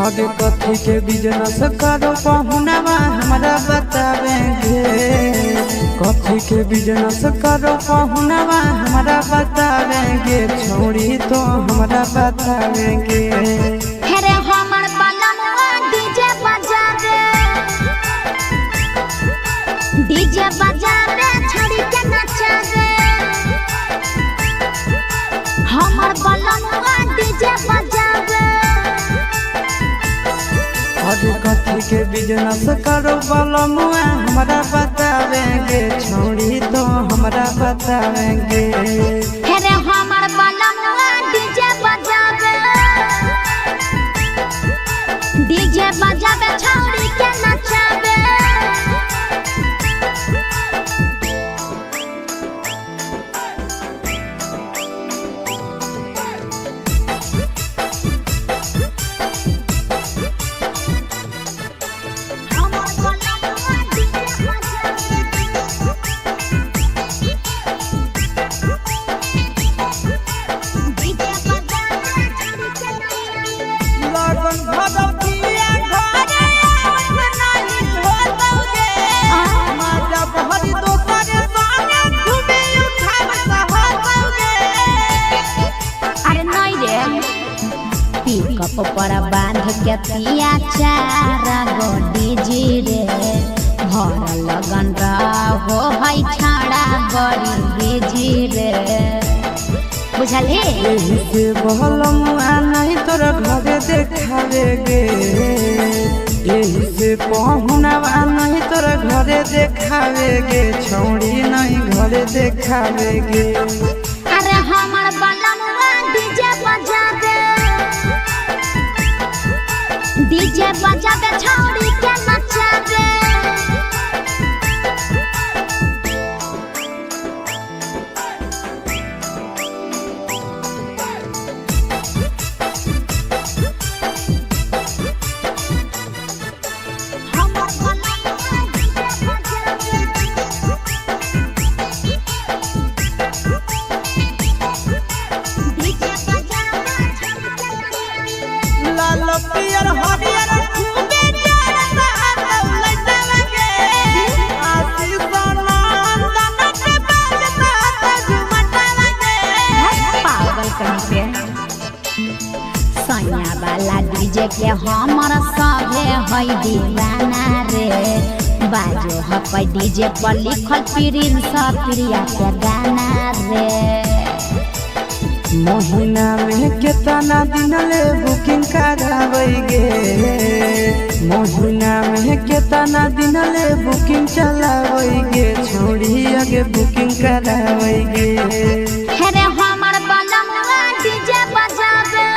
आगे कथी के बिजनेस करो पहुनवा हमरा बतावेंगे। कथी के बिजनेस करो पहुनवा हमरा बतावेंगे। छोड़ी तो हमरा बतावेंगे। हेरे हमर बलमुआ डीजे बजावे छोड़ी के नचावे। हमर बलमुआ डीजे बजावे। आगे कथी के बिजनेस करो बलमुआ हमरा बतावेंगे। छोड़ी तो हमरा बतावेंगे। हेरे हमर बलमुआ डीजे बजावे छोड़ी के नचावे। पर बांध के पिया चारा गोडी जी रे भर लगन रहो है छाड़ा बड़ी बेजी रे। बुझले से बलमुआ नहीं तोर घरे देखावेगे। यही से पहुनवा नहीं तोर घरे देखावेगे। छोड़ी नहीं घरे देखावेगे। अरे हमर बलमुआ डीजे बजावे छोड़ी के नचावे। सैया वाला डीजे के हमर सभे है दीवाना रे। बाजो है डीजे पर लिखल प्रिंस प्रिया के गाना रे। महीना में कितना दिन ले बुकिंग करावेगे। महीना में कितना दिन ले बुकिंग चलावेगे। छोड़ी आगे बुकिंग करावेगे। हेरे हमर बलमुआ डीजे बजावे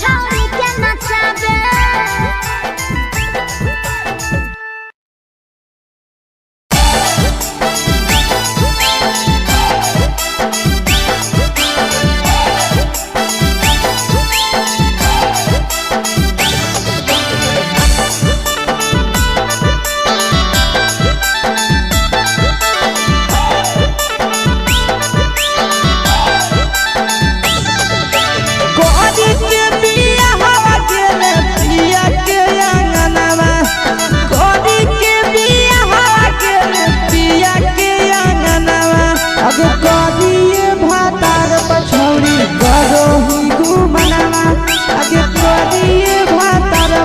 छोड़ी के नचावे।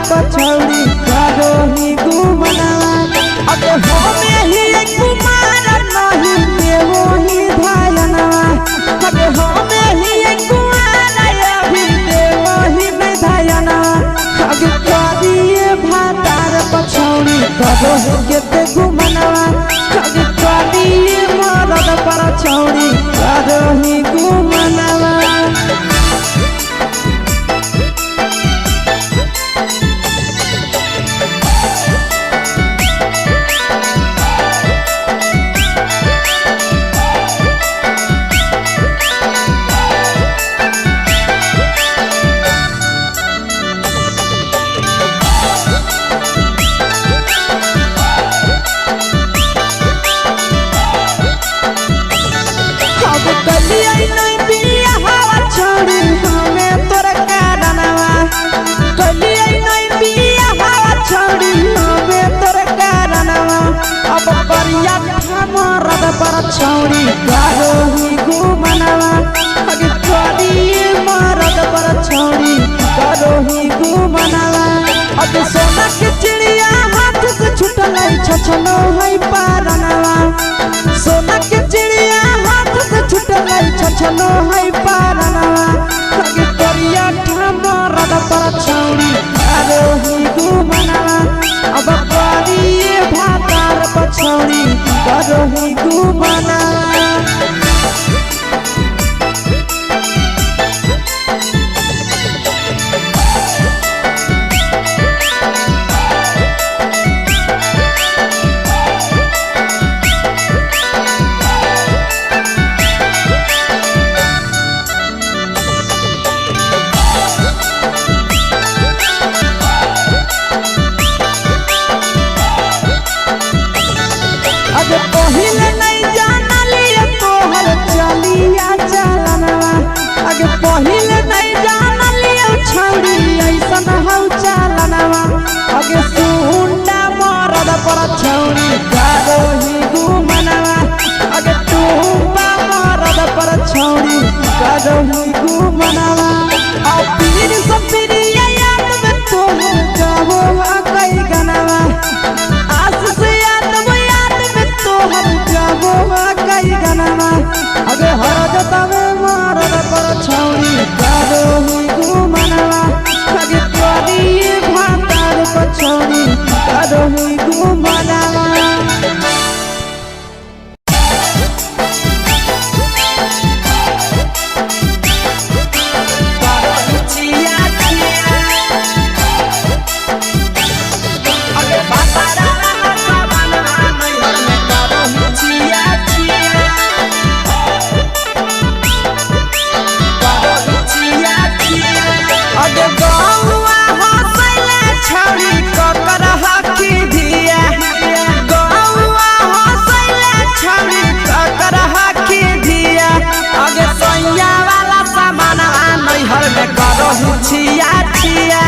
पछौड़ी करो ही घूमना। अब हमें ही कुमार नहीं देवो ही धायना। अब हमें ही कुमार अभी देवो ही नहीं धायना। अब करिए भातार पछौड़ी करो ही केते घूमना। अब करिए मरद पर छौड़ी करो ही घूमना। अगे सोना के चिड़िया हाथ से छूटल छछनो है पारनवा सोना के चिड़िया हाथ से छूटल छछनो है पारनवा अगे करिया ठमरद पर छौड़ी करोही घुमनवा अब करिए भातार पछौड़ी करोही घुमनवा अगे पहिले नहीं जानलिए तोहर चलिया चलनवा अगे पहिले नहीं जानलिए छौड़ी ऐसन हौ चलनवा अगे सुंडा मरद पर छौड़ी करोही घुमनवा अगे टूपा मरद पर छौड़ी करोही घुमनवा आ पीर सब पीरिया याद में तोहर गावो कई गनवा आस से कई गनवा अगे हरद तवे मारद पर छौड़ी करोही घुमनवा अगे करिए भातार पर छौड़ी करोही घुमनवा छिया छिया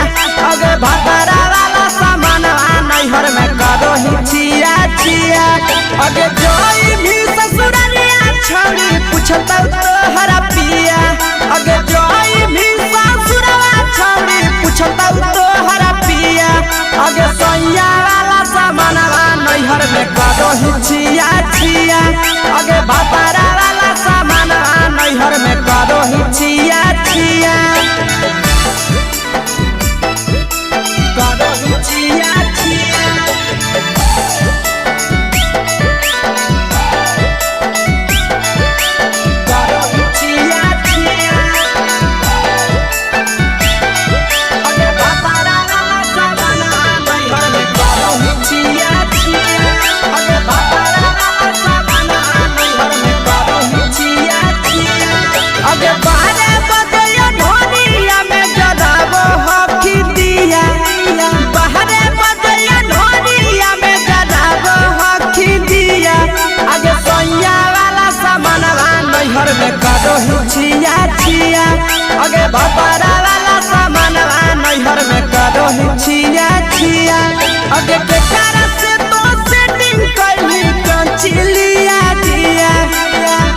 अगे भतरा वाला सामान नैहर में करोही छिया छिया अगे जोई भी ससुरलिया छौड़ी पूछता तोहरा पिया अगे जोई भी ससुरवा छौड़ी पूछता तोहरा पिया अगे सैया वाला सामान नैहर में करोही छिया छिया अगे भतरा वाला सामान नैहर में करोही छिया छिया छिया छिया करोही छिया छिया अगे भतरा वाला सामान नैहर में करोही छिया छिया अगे भतरा वाला सामान नैहर में करोही छिया छिया अगे बारे बदलिया ढोलिया में जराबो हकी दिया बाहरे बदलिया ढोलिया में जराबो हकी दिया आगे सैया वाला सामान नैहर में करोही छिया छिया आगे भतरा वाला सामान नैहर में करोही छिया छिया आगे केकरा से तो सेटिंग कइली कंचिलिया दिया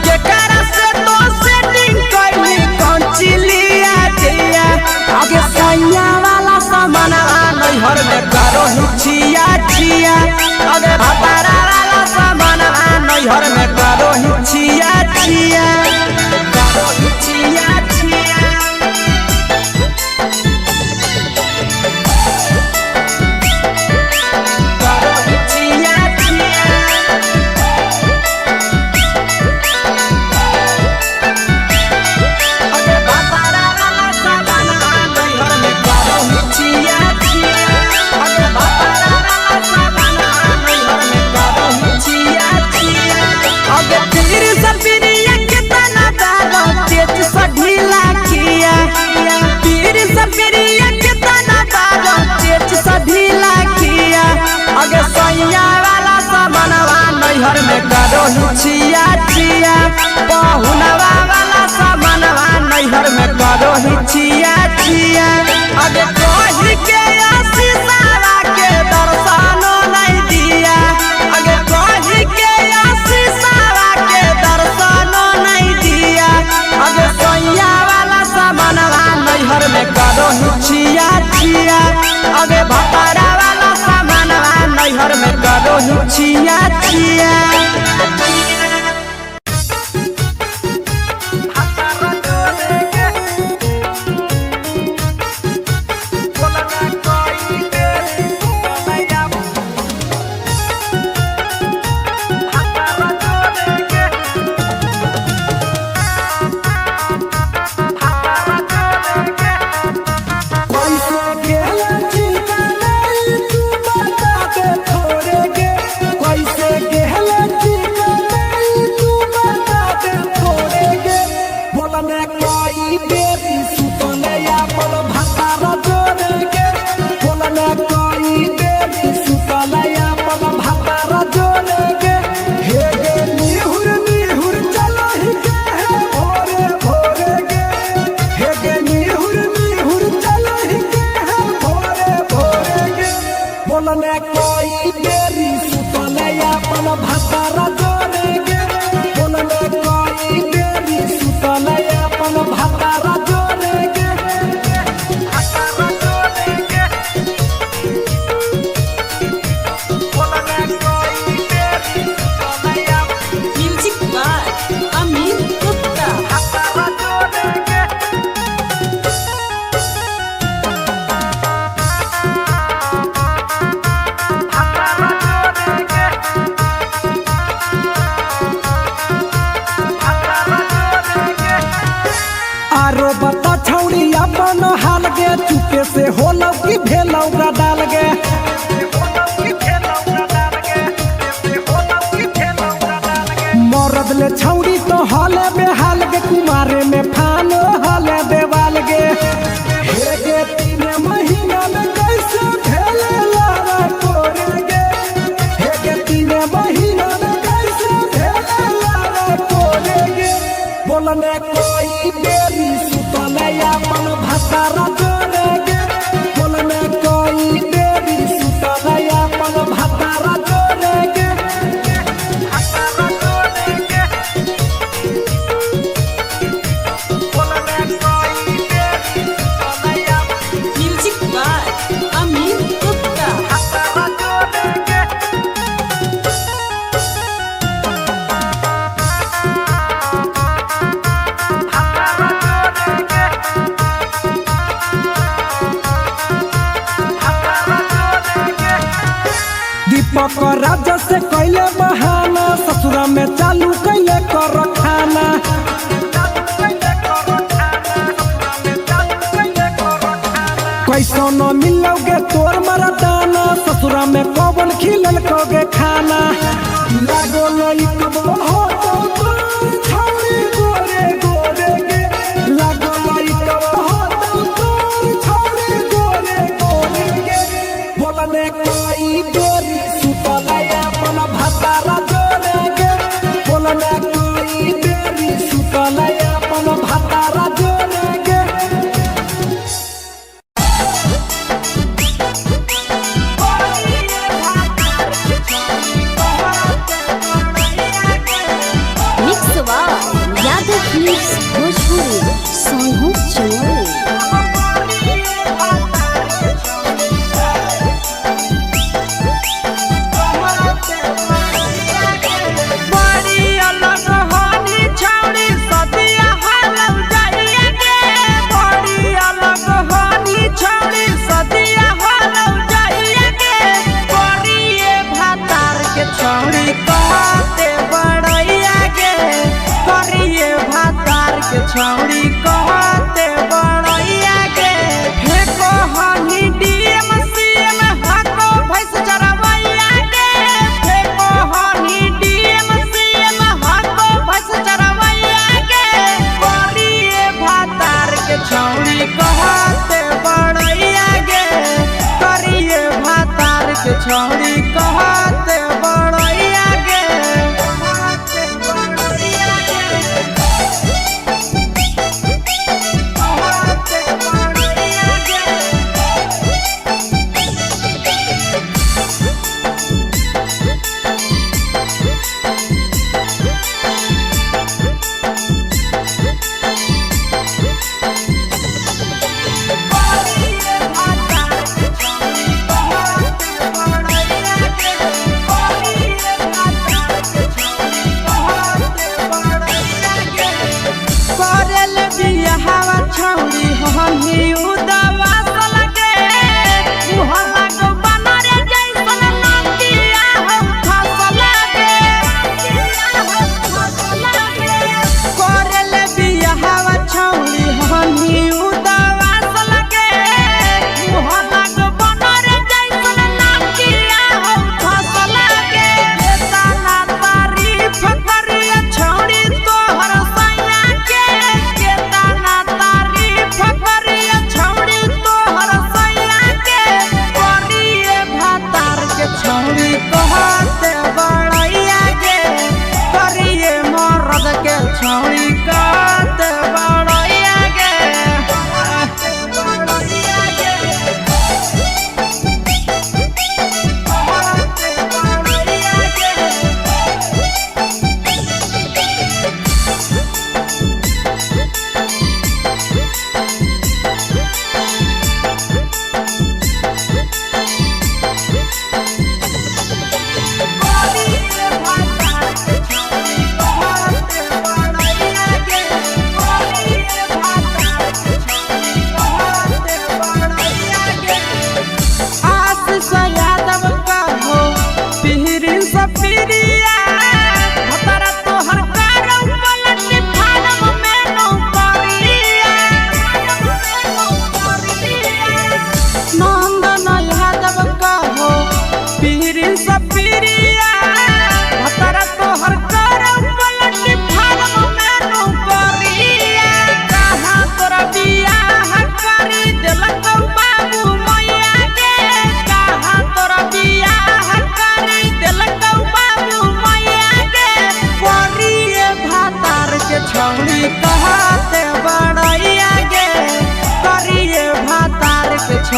केकरा से तो सेटिंग कइली कंचिलिया दिया आगे सैया वाला सामान नैहर में करोही छिया छिया अगे भतरा वाला सामान नैहर में करोही छिया छिया करोही छिया छिया करोही छिया छिया अगे भतरा वाला सामान नैहर में करोही छिया छिया अगे भतरा वाला सामान नैहर में करोही छिया छिया अगे पीर सब पीरिया कितना दारो तेज से ढीला किया पीर सब पीरिया कितना दारो तेज से ढीला किया अगे सैया वाला सामान नैहर में करोही छिया छिया पहुनवा वाला सामान नैहर में करोही छिया छिया अगे कही के आशीषवा के दर्शनो नहीं दिया अगे कही के आशीषवा के दर्शनो नहीं दिया अगे सैया वाला सामान नैहर में करोही छिया छिया अगे भतरा चिया चुपे से होलौ की भेलौ डाल गे मरद ले छौड़ी तो हले बेहाल गे कुमारे में फान हले देवाल गे हे गे 3 महीना में कैसे भेले लारा कोरे गे हे गे 3 महीना में कैसे भेले लारा कोरे गे बोलने कोई बेरी सुतले अपन भतारा राजा से कैले बहाना ससुरा में चालू कैले कर खाना कैसो न मिलोगे तोर मरदाना ससुरा में कौन खिलल कोगे खाना लागो लई कब हो तो छौड़ी गोरे गोरे गे लागो लई कब हो तो छौड़ी गोरे गोरे गे बोलने कोई गोरी भतारा जोड़े गे बोलने कोई बेरी सुतले अपन भतारा जोड़े गे मिक्सवा यादव फिल्म्स भोजपुरी सोनू चोरी छौड़ी कहते बड़ैया के फेको हनी डीएम सीएम हको भैंस चरवैया के फेको हनी डीएम सीएम हको भैंस चरवैया के करिए भातार के छौड़ी कहते बड़ैया के करिए भातार के छौड़ी कहते बड़ैया के बड़ैया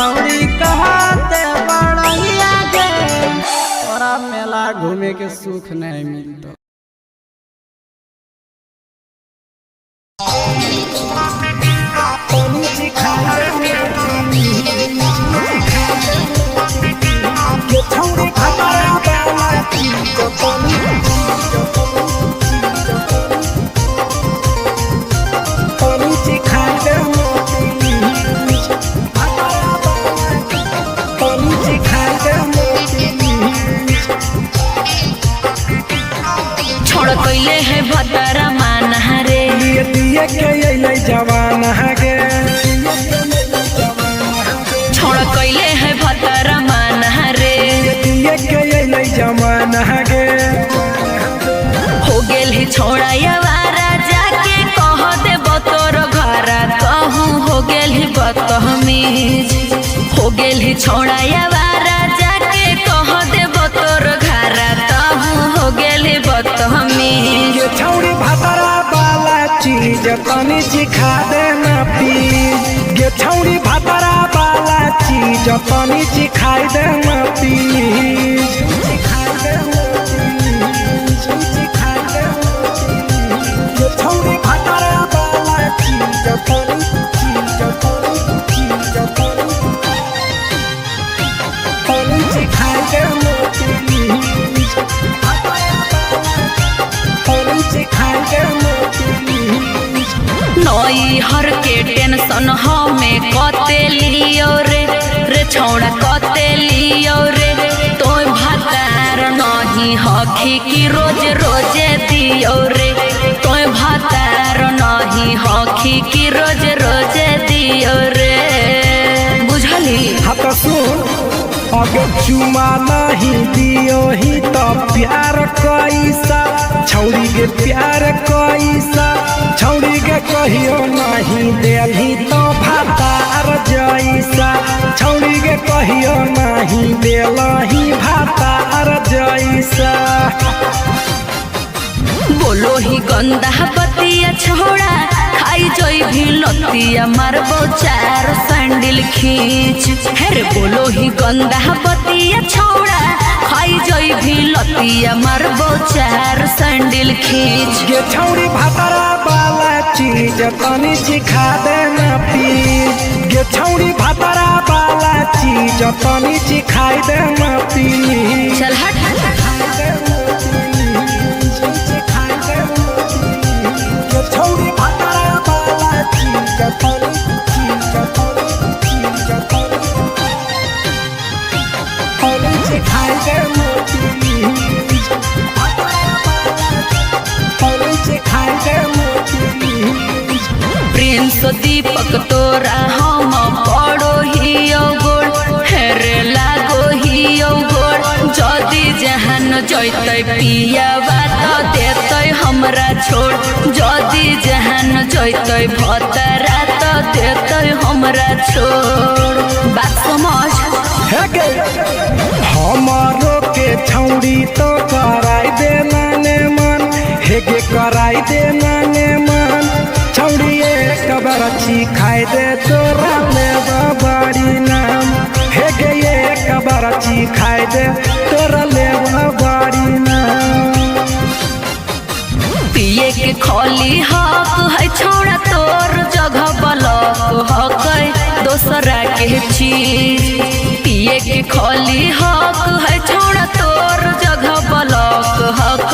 छौड़ी कहते बड़ैया गे तोरा मेला घूमे के सुख नहीं मिलता। छोड़ कैले है भतरा मान रे दिए के अइले जवान गे छोड़ कैले है भतरा मान रे दिए के अइले जवान गे हो गेल ही छोड़ा यारा जाके कह दे बतोर घर कहूँ हो गेल ही बतमीज हो गेल ही छोड़ा यारा जाके कह दे बतोर घर कहूँ हो गेल ही बतमीज ये छौड़ी भतरा वाला चीज तनी सिखा देना प्लीज ये छौड़ी भतरा वाला चीज तनी सिखाई देना प्लीज ये छौड़ी भतरा वाला चीज तनी सिखाई देना प्लीज नई हर के टेंशन हमें कते लियो रे छौड़ा कते लियो रे तो भतार नहीं हखी की रोज रोजे दियो रे तो भतार नहीं हखी की रोज रोजे दियो रे बुझली। हाथ सुन अगर चुमा नहीं दियो ही तो प्यार कैसा छौड़ी के प्यार कैसा छौड़ी के कहियो नहीं देली तो भातार जैसा छौड़ी के कहियो नहीं देलही भातार जैसा। बोलो ही गंदा बतिया छोड़ा खाई जोई भी लतिया मारबो चार सैंडल खींच हेरे बोलो ही गंदा बतिया छोड़ा खाई जोई भी लतिया मारबो चार सैंडल खींच ये छौड़ी भतरा वाला चीज तनी सिखा देना प्लीज ये छौड़ी भतरा वाला चीज तनी सिखाई देना प्लीज। चल हट छौड़ी भतरा वाला चीज तनी सिखाई देना प्लीज सिखाई देना प्लीज। प्रिंस दीपक तोरा हम पड़ो ही गोड़ हेरे लागो ही गोड़ जदी जहान जैते पिया बात देते हमरा छोड़ जदी जहान जैते भतरा तो देते हमरा छोड़ बात समझ हमारो के छौड़ी तो कराई देना ने मन हेगे कराई देना ने मन छौड़ी एक बरछी खाई दे तोरा ले बड़ी नाम हेगे एक बरछी खाई दे तोरा ले बड़ी नाम। पिए के खोली हक है छोड़ा तोर जगह बलक हक दोसरा के चीज पिए के खोली हक है छोड़ा तोर जगह बलक हक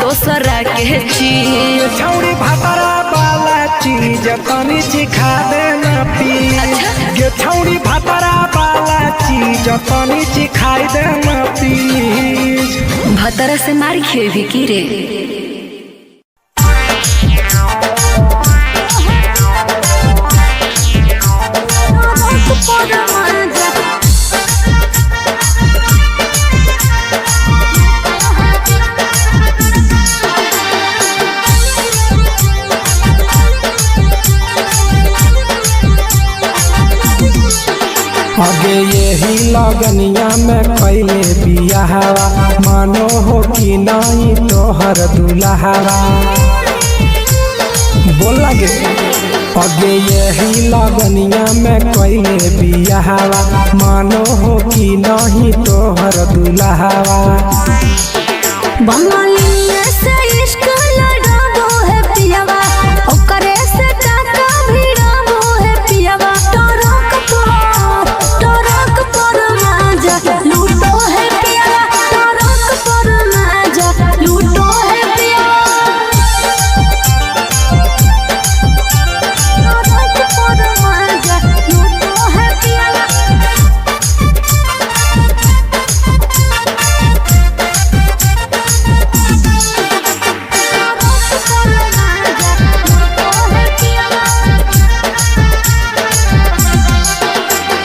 दोसरा के चीज। छौड़ी भतरा वाला चीज तनी सिखा देना प्लीज ये छौड़ी भतरा वाला चीज तनी सिखाई देना प्लीज। भतरा से मार खेबी की रे आगे यही लगनिया में पहले बियाहवा मानो हो कि नहीं तोहर दुल्हवा बोल लगे अगे यही लगनिया में कैले बियाहवा मानो हो कि नहीं तोहर दुल्हावा। बंगालिया से इश्क लड़ाबो है पियावा ओकरे से टाका भिड़ाबो है पियावा। टरक पर माजा लूटो है पियावा टरक पर माजा लूटो है पियावा। टरक पर माजा लूटो है पियावा।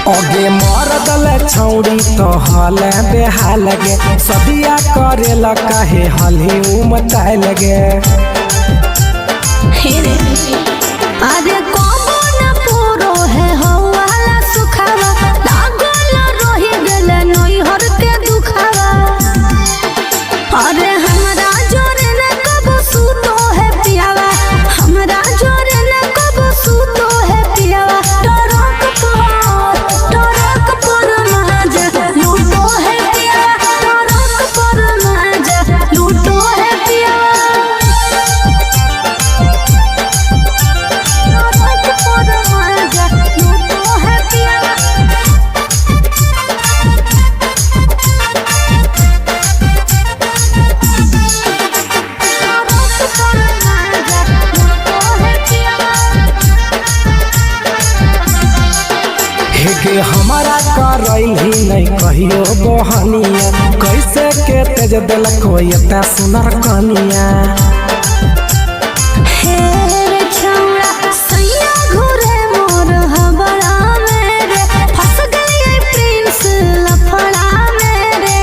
अगे मरदल छौड़ी तो हले बेहाल गे सदिया करेला काहे हली उमताए लगे। अरे कबो न पूरो है हवाला सुखावा लागल रही गेले नैहर के दुखावा। अरे हमरा जोरे न कबो सूतो है पियावा हमरा जोरे न कबो सूतो है पियावा। टरक पर माजा लूटो है पियावा टरक पर माजा लूटो है पियावा। हेगे हमारा करैली नहीं कहियो बहनिया कैसे के तेज दिलक एता सुनर कनिया। हेरे छौड़ा सैया घुरे मोर हबड़ा मेरे फंस गई प्रिंस लफड़ा मेरे।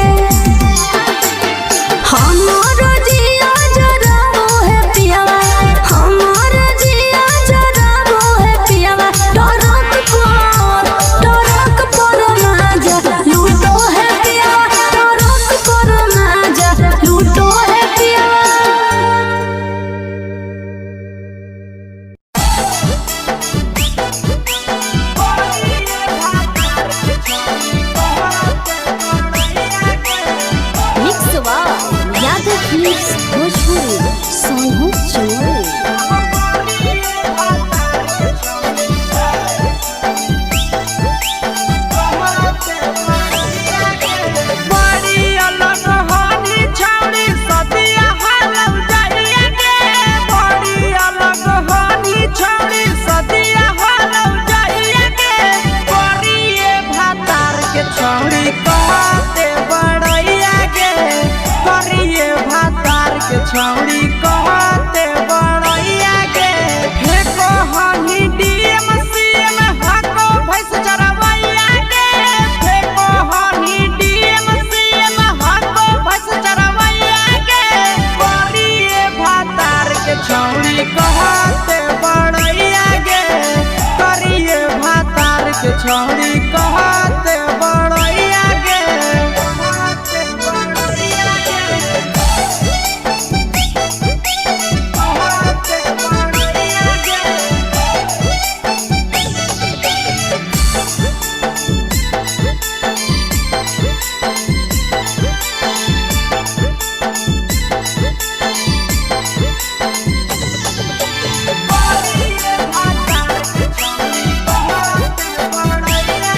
हमारो जिया जराबो है पियावा हमारो जिया जराबो है पियावा। टरक पर माजा लूटो है पियावा टरक पर माजा लूटो है पियावा। मिक्स यादव फिल्म्स भोजपुरी सोनू चोरी। बड़ी अलग हानी छौड़ी सदिया हालौ जाइए गे। बड़ी अलग हानी छौड़ी सदिया हालौ जाइए गे। करिए भातार के छौड़ी कहते बड़ैया गे। करिए भातार के छौड़ी कहते बड़ैया गे। फेको हनी डीएम सीएम हाको भैंस चरवैया गे। फेको हनी डीएम सीएम हाको भैंस चरवैया गे। करिए भातार के छौड़ी कहते बड़ैया गे। करिए भातार के छौड़ी कहते बड़ैया गे। कहते बड़ैया गे। कहते बड़ैया गे। करिए भातार के छौड़ी कहते बड़ैया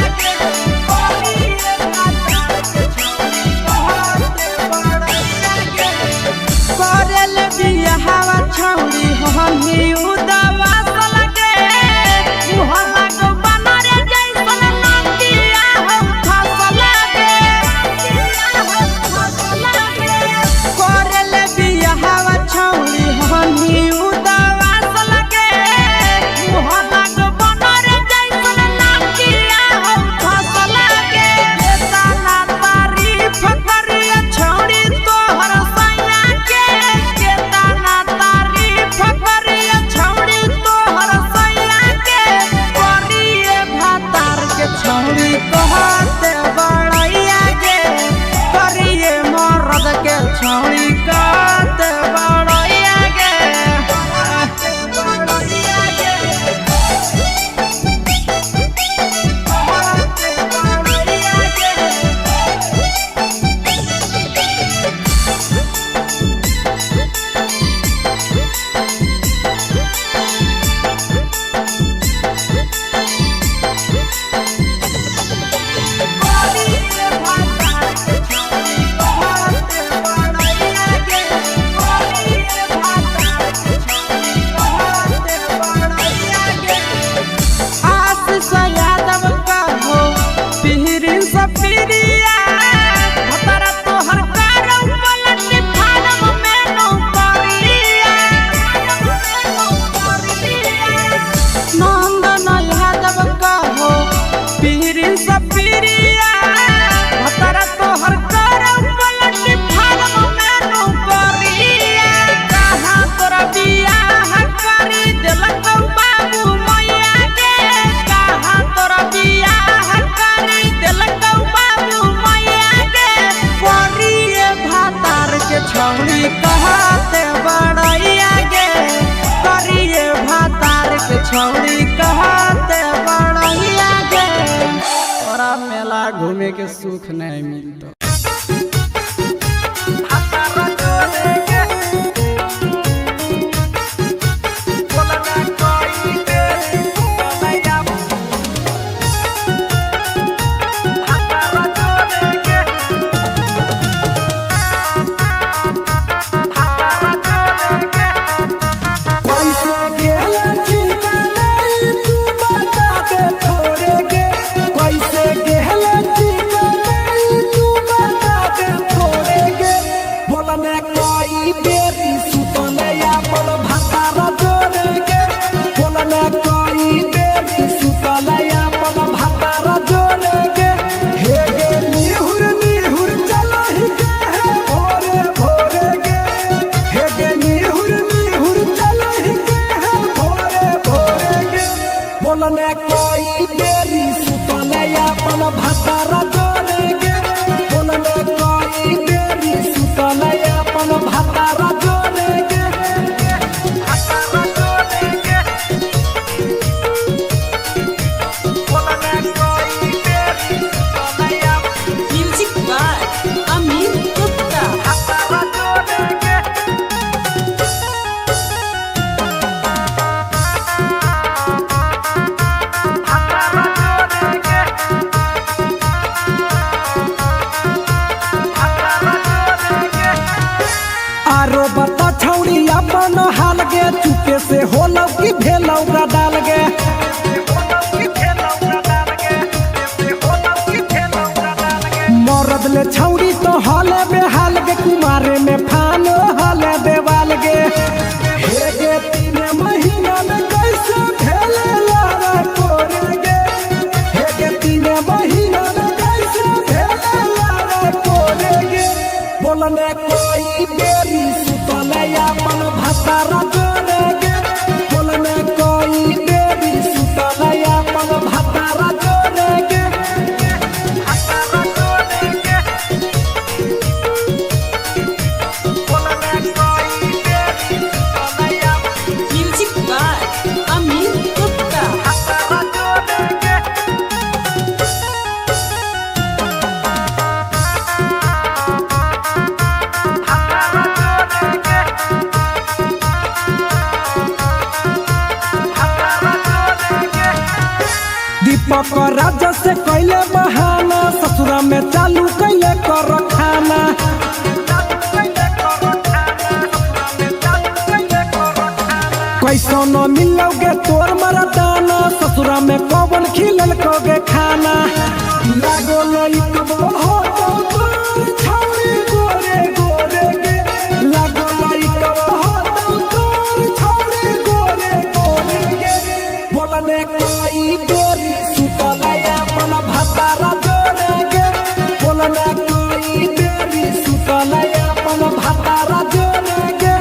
मांगे के सुख नहीं मिलता। बोलने कोई बेरी सुतले अपन भतारा जोड़ेगे, बोलने कोई बेरी सुतले अपन भतारा जोड़ेगे, भतारा जोड़ेगे, बोलने कोई बेरी सुतले अपन म्यूजिक बाय अमित गुप्ता। भतारा जोड़ेगे। आरो बता छौड़ी अपन हाल गे, चुपे से होलौ की भेलौ का डाल गे, मरद ले छौड़ी तो हाले बेहाल गे, कुमारे में फान हाले देवाल गे, हे गे 3 महीना में कैसे भेले लारा कोरे गे, हे गे 3 महीना में कैसे भेले लारा कोरे गे, बोलने कोई बेरी सुतले अपन भतारा जोड़ेगे, बोलने कोई बेरी सुतले अपन भतारा जोड़ेगे, भतारा जोड़ेगे, बोलने कोई बेरी सुतले अपन म्यूजिक बाय अमित गुप्ता। भतारा जोड़ेगे। दीपक राजा से कैले बहाना, ससुरा में चालू कैले कर खाना, कैसो न मिलोगे तोर मरदाना, ससुरा में कौन खिलल कोगे खाना, लागो लइकबो हो तो तोर छौरी गोरे गोरे गे, लागो लइकबो हो तो तोर छौरी गोरे गोरे गे, बोलने कोई बेरी सुतले अपन भतारा जोड़ेगे, बोलने कोई बेरी सुतले अपन भतारा जोड़ेगे।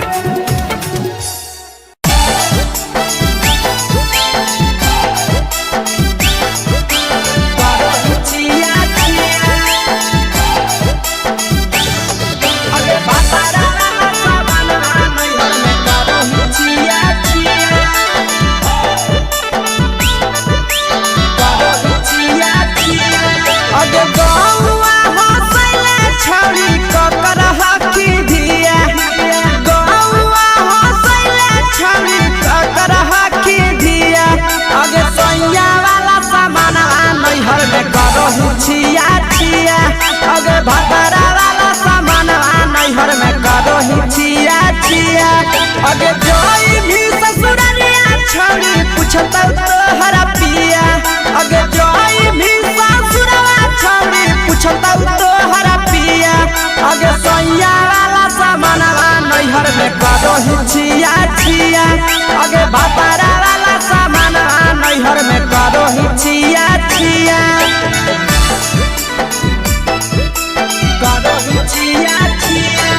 अगे जोई भी ससुरालिया छौड़ी पूछता तोहरा पिया, अगे जोई भी ससुराला छौड़ी पूछता तोहरा पिया, अगे सैया वाला सामानवा नैहर में करो हिचिया छिया, अगे भतारा वाला सामानवा नैहर में करो हिचिया छिया, करो हिचिया छिया।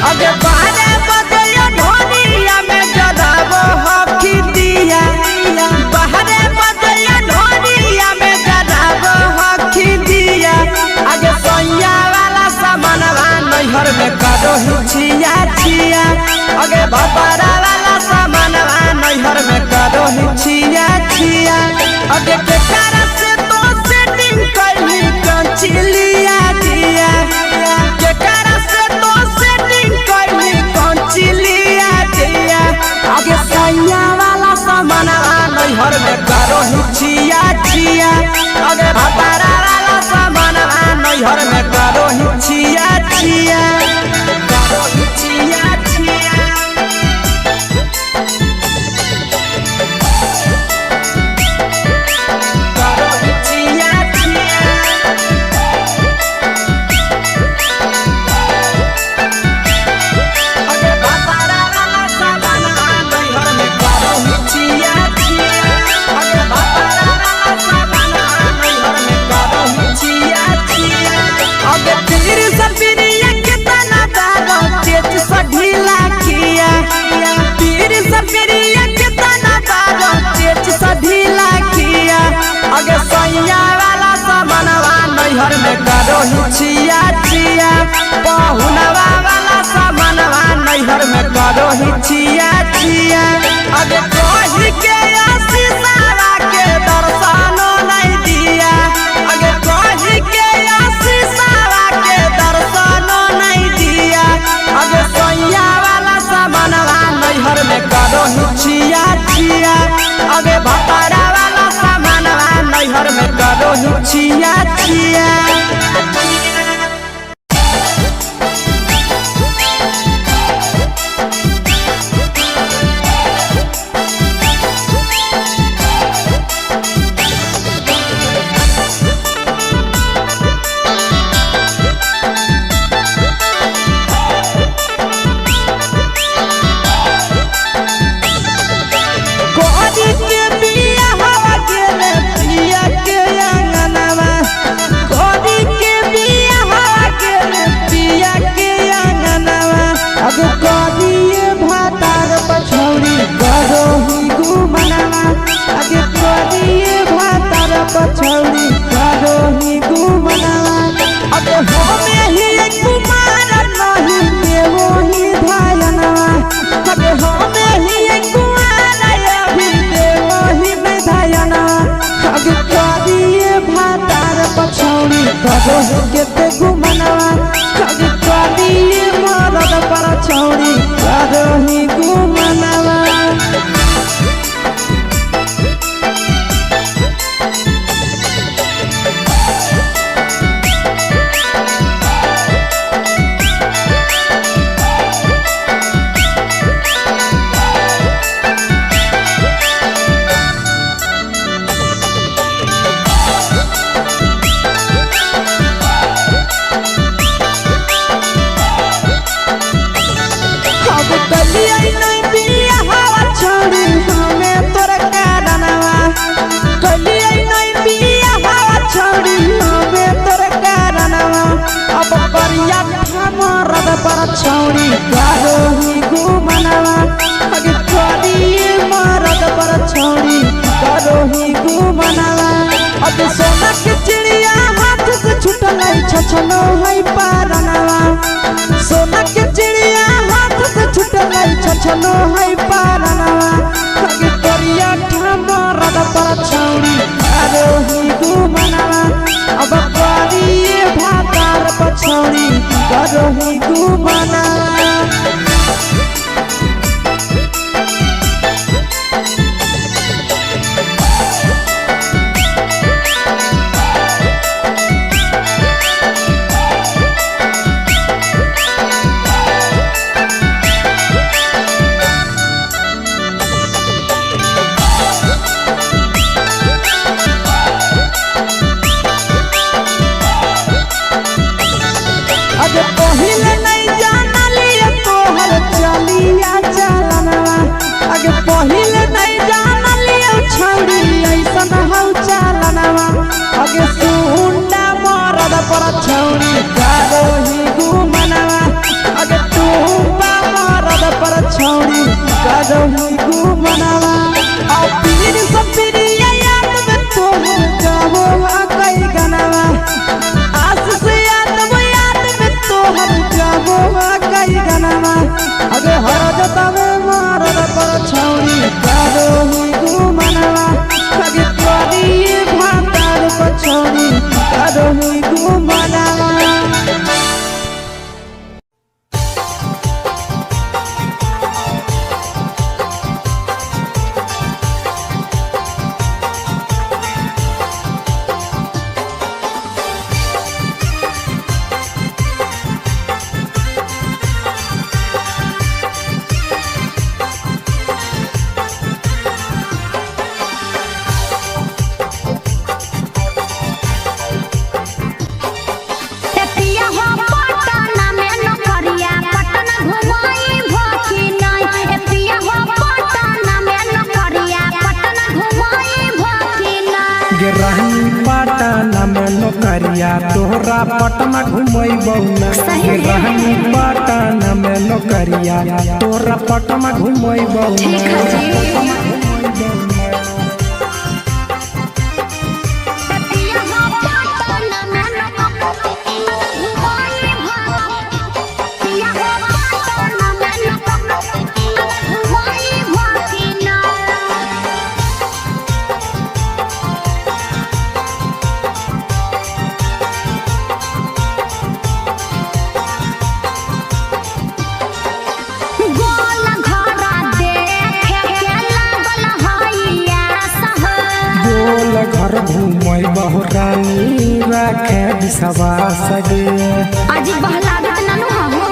अगे बारे बदलियो ढोलिया में जदाबो हो करो हिचिया छिया अगे भतारा वाला सामानवा नैहर में करो हिचिया छिया अगे के कारण से तो सेटिंग करली कंचिलिया दिया के कारण से तो सेटिंग करली कंचिलिया दिया अगे सैया वाला सामानवा नैहर में करो हिचिया छिया अगे भतारा वाला सामानवा नैहर में करो हिचिया छिया करो हिचिया छिया करो हिचिया छिया अगे भतारा वाला सामानवा नैहर में करो हिचिया छिया अगे भतारा वाला सामानवा नैहर में करो हिचिया छिया अगे तीर सपिरिया कितना दारो तेज सढीला किया तीर सपिरिया कितना दारो तेज सढीला किया अगे सैया वाला सामानवा नैहर में करो हिचिया छिया पहुनवा वाला सामानवा नैहर में करो हिचिया छिया अगे कही के आशीषवा के दर्शनो नहीं दिया अगे कही के आशीषवा के दर्शनो नहीं दिया अगे सैया वाला सामानवा नैहर में करो हिचिया छिया अगे भतारा वाला सामानवा नैहर में करो हिचिया छिया कोरी के बिया हवा गेले पिया के अंगनवा कोरी के बिया हवा गेले पिया के अंगनवा अब कोरिए भातार पछौरी करो ही गुमनवा अगे कोरिए भातार पछौरी करो ही गुमनवा अब होमे ही कुमार नहीं देवो ही धायनवा अब होमे ही कुमार अभी देवो ही विधायना अगे कोरिए भातार पछौरी करो केते गुमनवा अगे कोरिए मरद पर छौरी करो ही गुमनवा अब कलिया नहीं बिया हवा छोड़ी हमें तोर कारणवा कलिया नहीं बिया हवा छोड़ी हमें तोर कारणवा अब करिया मरद पर छौड़ी करो ही गुमनवा अगे करिए मरद पर छौड़ी करो ही गुमनवा अब सोना के चिड़िया हाथ से छूटल छछनो है पारनवा सोना के चिड़िया हाथ से छूटल छछनो है पारनवा अगे करिया मरद पर छौड़ी करो ही गुमनवा अब करिए भातार पछौड़ी करो ही गुमनवा अगे पहिले नहीं जानलिए तोहर चलिया चलनवा अगे पहिले नहीं जानलिए छौड़ी ऐसन हौ चलनवा अगे सुंडा मरद पर छौड़ी करो ही गुमनवा अगे तू मरद पर छौड़ी करो ही गुमनवा और पीर सब पीरिया याद में तोहर गावो कई गनवा आस से याद में तोहर गावो नौकरिया तोहरा पटना घुमैबौ ना सही में। रहनी पटना में नौकरिया तोहरा पटना घुमैबौ ठीक है जी। घर घूमै बहुरानी राखे विश्वास गे आज बहलागत ननु हो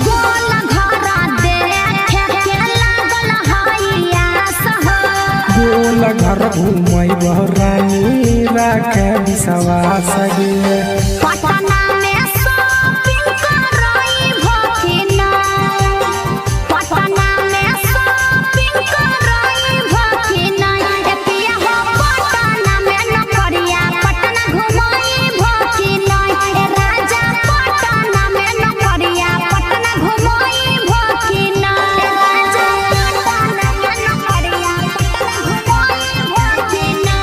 गोल घरा देखे के लागल हइया सह गोल घर घूमै बहुरानी राखे विश्वास गे पटना में शॉपिंग करई भकिना पटना में शॉपिंग करई भकिना ए पिया हो पटना में नौकरिया पटना घुमई भकिना ए राजा पटना में नौकरिया पटना घुमई भकिना ए राजा पटना में नौकरिया पटना घुमई भकिना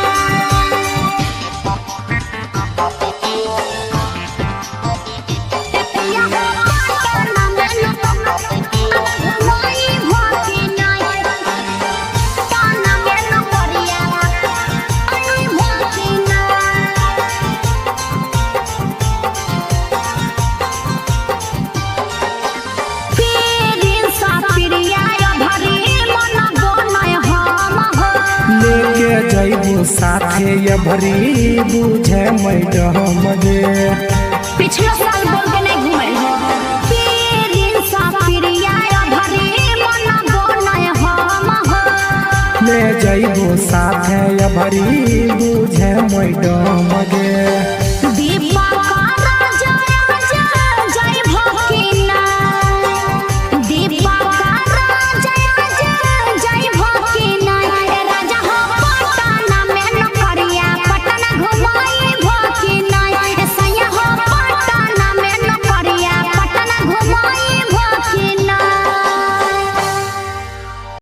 लेके जइबो साथे ये भरी बुझे मैडम गे पिछला साल बोल के नहीं घुमल हो पीरिन सा पिरिया भरी मन बनय हम हो ले जइबो साथे ये भरी